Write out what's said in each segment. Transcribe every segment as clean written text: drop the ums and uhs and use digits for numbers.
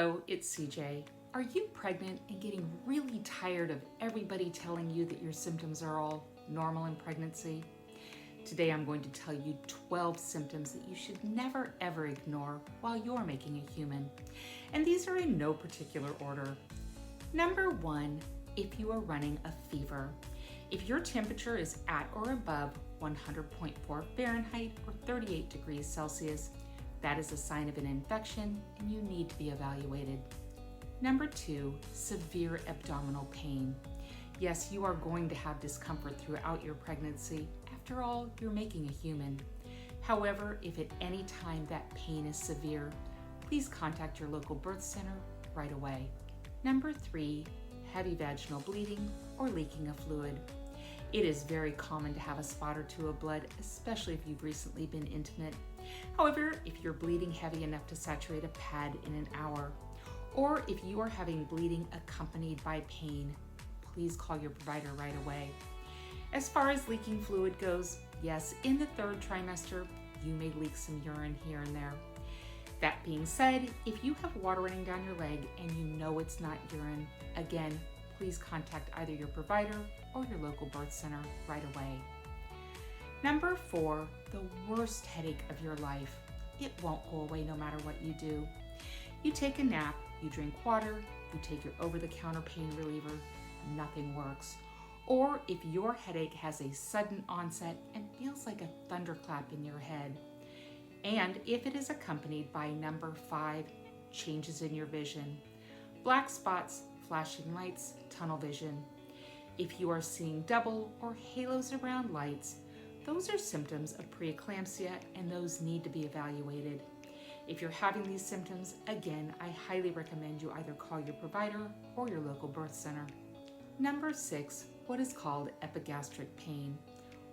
Hello, it's CJ. Are you pregnant and getting really tired of everybody telling you that your symptoms are all normal in pregnancy? Today I'm going to tell you 12 symptoms that you should never ever ignore while you're making a human. And these are in no particular order. Number 1, if you are running a fever. If your temperature is at or above 100.4 Fahrenheit or 38 degrees Celsius, that is a sign of an infection and you need to be evaluated. Number 2, severe abdominal pain. Yes, you are going to have discomfort throughout your pregnancy. After all, you're making a human. However, if at any time that pain is severe, please contact your local birth center right away. Number 3, heavy vaginal bleeding or leaking of fluid. It is very common to have a spot or two of blood, especially if you've recently been intimate. However, if you're bleeding heavy enough to saturate a pad in an hour, or if you are having bleeding accompanied by pain, please call your provider right away. As far as leaking fluid goes, yes, in the 3rd trimester, you may leak some urine here and there. That being said, if you have water running down your leg and you know it's not urine, again, please contact either your provider or your local birth center right away. Number 4, the worst headache of your life. It won't go away no matter what you do. You take a nap, you drink water, you take your over-the-counter pain reliever, nothing works. Or if your headache has a sudden onset and feels like a thunderclap in your head. And if it is accompanied by number 5, changes in your vision. Black spots, flashing lights, tunnel vision. If you are seeing double or halos around lights, those are symptoms of preeclampsia and those need to be evaluated. If you're having these symptoms, again, I highly recommend you either call your provider or your local birth center. Number 6, what is called epigastric pain.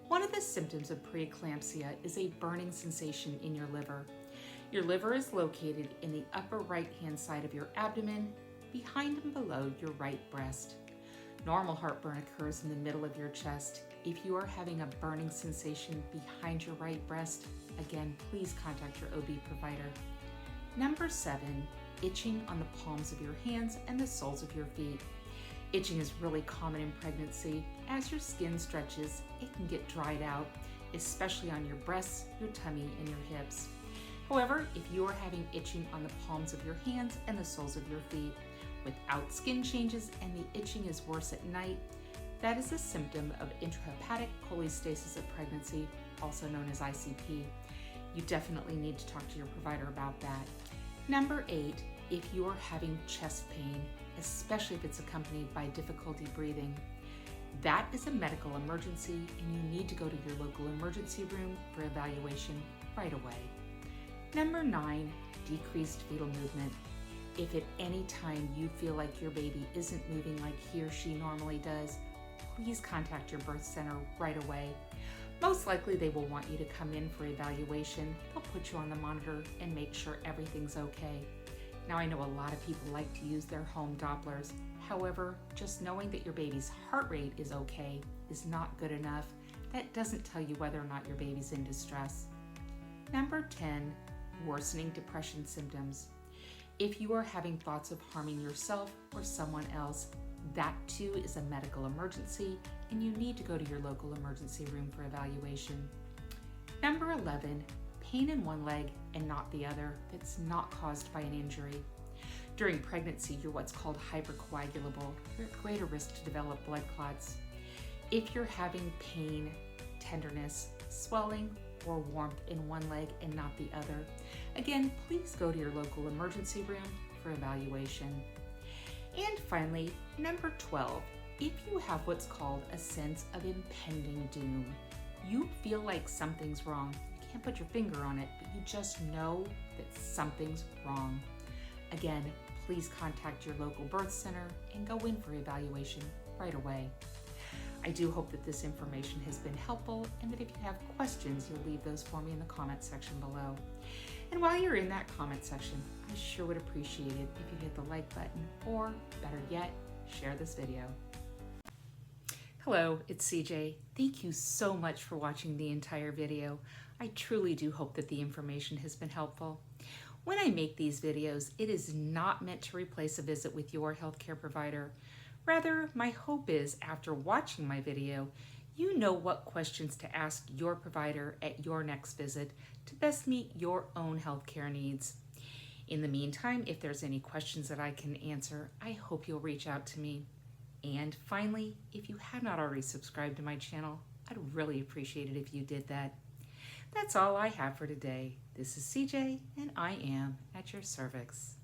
One of the symptoms of preeclampsia is a burning sensation in your liver. Your liver is located in the upper right-hand side of your abdomen, behind and below your right breast. Normal heartburn occurs in the middle of your chest. If you are having a burning sensation behind your right breast, again, please contact your OB provider. Number 7, itching on the palms of your hands and the soles of your feet. Itching is really common in pregnancy. As your skin stretches, it can get dried out, especially on your breasts, your tummy, and your hips. However, if you are having itching on the palms of your hands and the soles of your feet, without skin changes and the itching is worse at night, that is a symptom of intrahepatic cholestasis of pregnancy, also known as ICP. You definitely need to talk to your provider about that. Number 8, if you are having chest pain, especially if it's accompanied by difficulty breathing, that is a medical emergency and you need to go to your local emergency room for evaluation right away. Number 9, decreased fetal movement. If at any time you feel like your baby isn't moving like he or she normally does, please contact your birth center right away. Most likely they will want you to come in for evaluation. They'll put you on the monitor and make sure everything's okay. Now I know a lot of people like to use their home Dopplers. However, just knowing that your baby's heart rate is okay is not good enough. That doesn't tell you whether or not your baby's in distress. Number 10, worsening depression symptoms. If you are having thoughts of harming yourself or someone else, that too is a medical emergency and you need to go to your local emergency room for evaluation. Number 11, pain in one leg and not the other that's not caused by an injury. During pregnancy, you're what's called hypercoagulable. You're at greater risk to develop blood clots. If you're having pain, tenderness, swelling, or warmth in one leg and not the other, again, please go to your local emergency room for evaluation. And finally, number 12, if you have what's called a sense of impending doom, you feel like something's wrong. You can't put your finger on it, but you just know that something's wrong. Again, please contact your local birth center and go in for evaluation right away. I do hope that this information has been helpful and that if you have questions, you'll leave those for me in the comment section below. And while you're in that comment section, I sure would appreciate it if you hit the like button or, better yet, share this video. Hello, it's CJ. Thank you so much for watching the entire video. I truly do hope that the information has been helpful. When I make these videos, it is not meant to replace a visit with your healthcare provider. Rather, my hope is after watching my video, you know what questions to ask your provider at your next visit to best meet your own healthcare needs. In the meantime, if there's any questions that I can answer, I hope you'll reach out to me. And finally, if you have not already subscribed to my channel, I'd really appreciate it if you did that. That's all I have for today. This is CJ, and I am at your cervix.